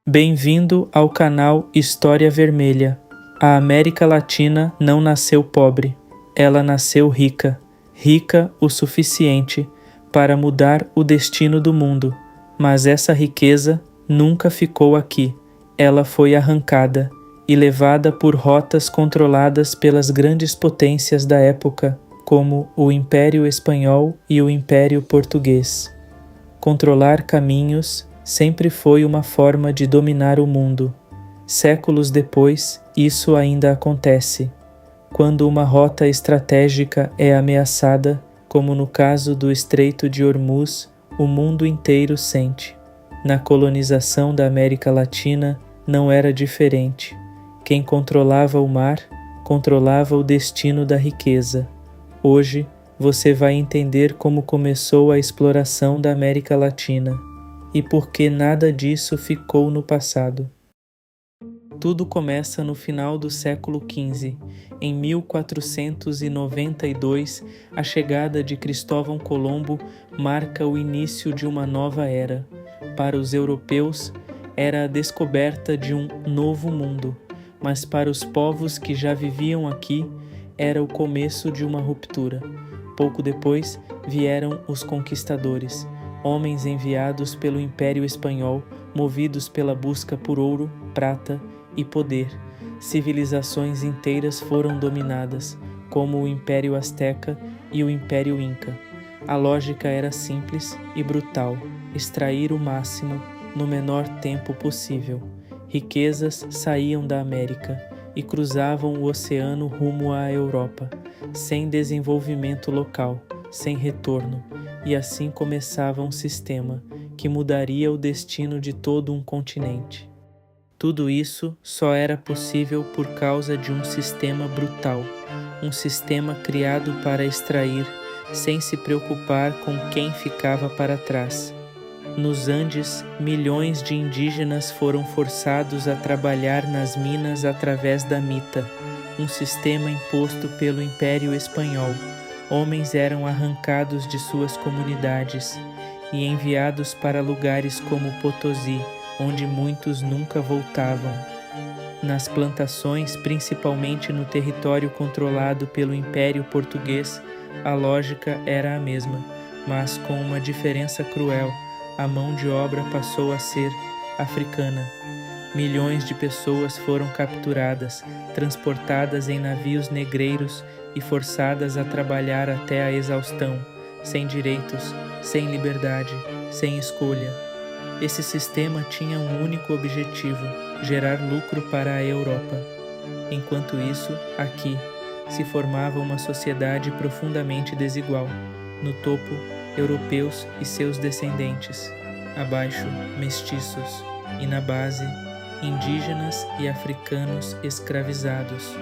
Bem-vindo ao canal História Vermelha. A América Latina não nasceu pobre, ela nasceu rica, rica o suficiente para mudar o destino do mundo. Mas essa riqueza nunca ficou aqui. Ela foi arrancada e levada por rotas controladas pelas grandes potências da época, como o Império Espanhol e o Império Português. Controlar caminhos sempre foi uma forma de dominar o mundo. Séculos depois, isso ainda acontece. Quando uma rota estratégica é ameaçada, como no caso do Estreito de Hormuz, o mundo inteiro sente. Na colonização da América Latina não era diferente. Quem controlava o mar, controlava o destino da riqueza. Hoje, você vai entender como começou a exploração da América Latina e por que nada disso ficou no passado. Tudo começa no final do século XV. Em 1492, a chegada de Cristóvão Colombo marca o início de uma nova era. Para os europeus, era a descoberta de um novo mundo, mas para os povos que já viviam aqui, era o começo de uma ruptura. Pouco depois, vieram os conquistadores, homens enviados pelo Império Espanhol, movidos pela busca por ouro, prata e poder. Civilizações inteiras foram dominadas, como o Império Azteca e o Império Inca. A lógica era simples e brutal: extrair o máximo no menor tempo possível. Riquezas saíam da América e cruzavam o oceano rumo à Europa, sem desenvolvimento local, sem retorno, e assim começava um sistema que mudaria o destino de todo um continente. Tudo isso só era possível por causa de um sistema brutal, um sistema criado para extrair, sem se preocupar com quem ficava para trás. Nos Andes, milhões de indígenas foram forçados a trabalhar nas minas através da mita, um sistema imposto pelo Império Espanhol. Homens eram arrancados de suas comunidades e enviados para lugares como Potosí, onde muitos nunca voltavam. Nas plantações, principalmente no território controlado pelo Império Português, a lógica era a mesma, mas com uma diferença cruel: a mão de obra passou a ser africana. Milhões de pessoas foram capturadas, transportadas em navios negreiros e forçadas a trabalhar até a exaustão, sem direitos, sem liberdade, sem escolha. Esse sistema tinha um único objetivo: gerar lucro para a Europa. Enquanto isso, aqui, se formava uma sociedade profundamente desigual. No topo, europeus e seus descendentes, abaixo, mestiços, e na base, indígenas e africanos escravizados.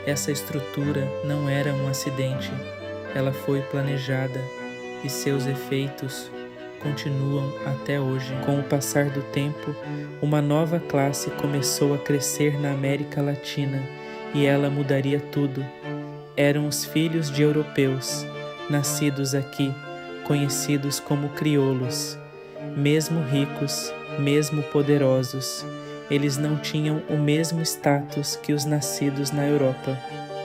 Essa estrutura não era um acidente, ela foi planejada e seus efeitos continuam até hoje. Com o passar do tempo, uma nova classe começou a crescer na América Latina e ela mudaria tudo. Eram os filhos de europeus, nascidos aqui, conhecidos como crioulos. Mesmo ricos, mesmo poderosos, eles não tinham o mesmo status que os nascidos na Europa.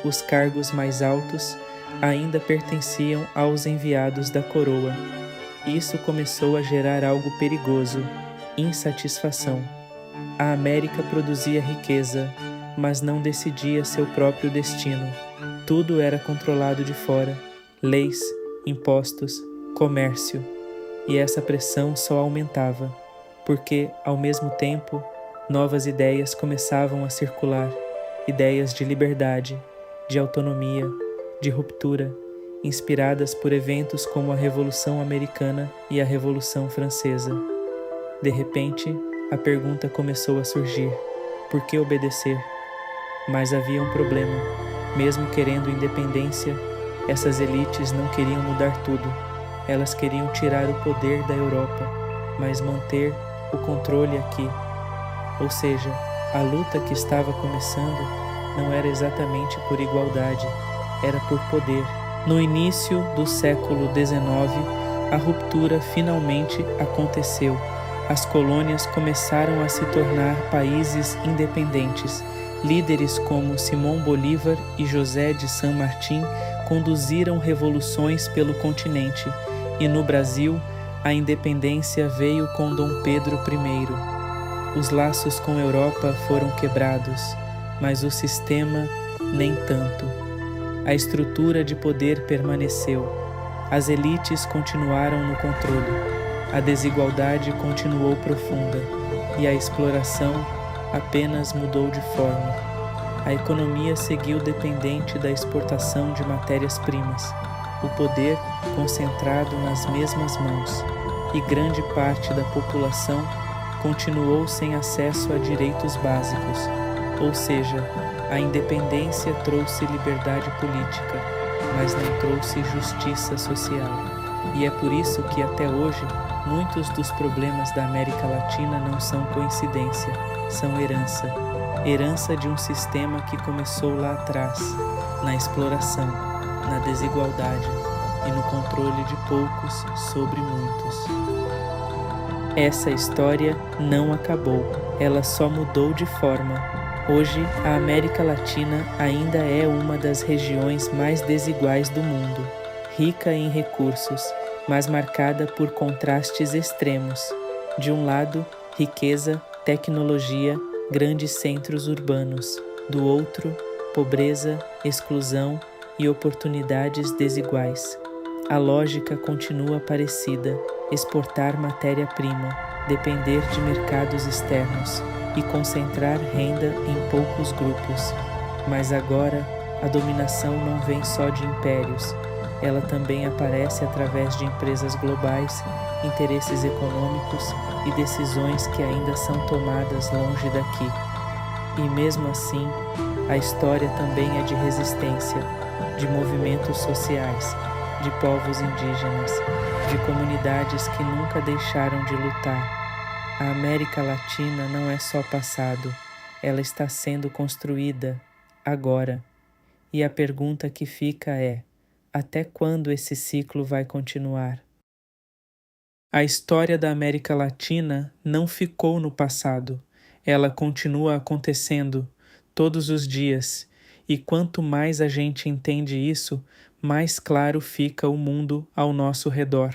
Os cargos mais altos ainda pertenciam aos enviados da coroa. Isso começou a gerar algo perigoso: insatisfação. A América produzia riqueza, mas não decidia seu próprio destino. Tudo era controlado de fora: leis, impostos, comércio. E essa pressão só aumentava, porque, ao mesmo tempo, novas ideias começavam a circular, ideias de liberdade, de autonomia, de ruptura, inspiradas por eventos como a Revolução Americana e a Revolução Francesa. De repente, a pergunta começou a surgir: por que obedecer? Mas havia um problema: mesmo querendo independência, essas elites não queriam mudar tudo. Elas queriam tirar o poder da Europa, mas manter o controle aqui. Ou seja, a luta que estava começando não era exatamente por igualdade, era por poder. No início do século XIX, a ruptura finalmente aconteceu. as colônias começaram a se tornar países independentes. Líderes como Simão Bolívar e José de San Martín conduziram revoluções pelo continente, e no Brasil, a independência veio com Dom Pedro I. Os laços com a Europa foram quebrados, mas o sistema nem tanto. A estrutura de poder permaneceu. As elites continuaram no controle. A desigualdade continuou profunda e a exploração apenas mudou de forma. A economia seguiu dependente da exportação de matérias-primas, o poder concentrado nas mesmas mãos, e grande parte da população continuou sem acesso a direitos básicos, ou seja, a independência trouxe liberdade política, mas não trouxe justiça social. E é por isso que até hoje muitos dos problemas da América Latina não são coincidência, são herança de um sistema que começou lá atrás, na exploração, na desigualdade e no controle de poucos sobre muitos. Essa história não acabou, ela só mudou de forma. Hoje, a América Latina ainda é uma das regiões mais desiguais do mundo, rica em recursos, mas marcada por contrastes extremos. De um lado, riqueza, tecnologia, grandes centros urbanos. Do outro, pobreza, exclusão e oportunidades desiguais. A lógica continua parecida: exportar matéria-prima, depender de mercados externos e concentrar renda em poucos grupos. Mas agora, a dominação não vem só de impérios. Ela também aparece através de empresas globais, interesses econômicos e decisões que ainda são tomadas longe daqui. E mesmo assim, a história também é de resistência, de movimentos sociais, de povos indígenas, de comunidades que nunca deixaram de lutar. A América Latina não é só passado, ela está sendo construída agora. E a pergunta que fica é: até quando esse ciclo vai continuar? A história da América Latina não ficou no passado, ela continua acontecendo todos os dias, e quanto mais a gente entende isso, mais claro fica o mundo ao nosso redor.